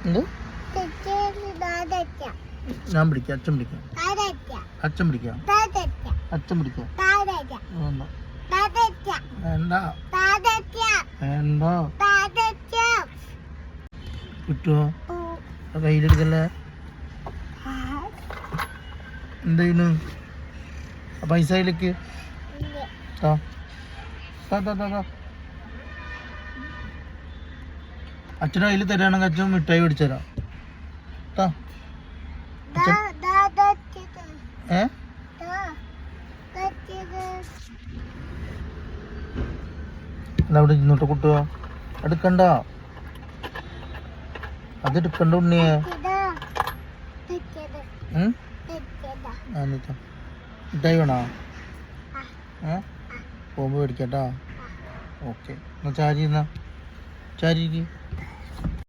എന്ത്? ഞാൻ പിടിക്കാം, അച്ഛൻ പിടിക്കാം. അച്ഛൻ പിടിക്കാം, അച്ഛൻ പിടിക്കാം. വേണ്ട വേണ്ട വേണ്ട. കിട്ടുമോ? കയ്യിലെടുക്കല്ലേ. എന്തായിരുന്നു പൈസ കയ്യിലേക്ക്? അച്ഛൻ്റെ കയ്യിൽ തരാണെങ്കിൽ അച്ഛൻ മിഠായി മേടിച്ചു തരാം. അവിടെ ഇന്നോട്ട് കുട്ടുക. എടുക്കണ്ട, അതെടുക്കണ്ട ഉണ്ണിയെ. മിഠായി വേണോ? പോകുമ്പോൾ മേടിക്കട്ടാ. ഓക്കെ, എന്നാ ചാരി, ചാരിക്ക്.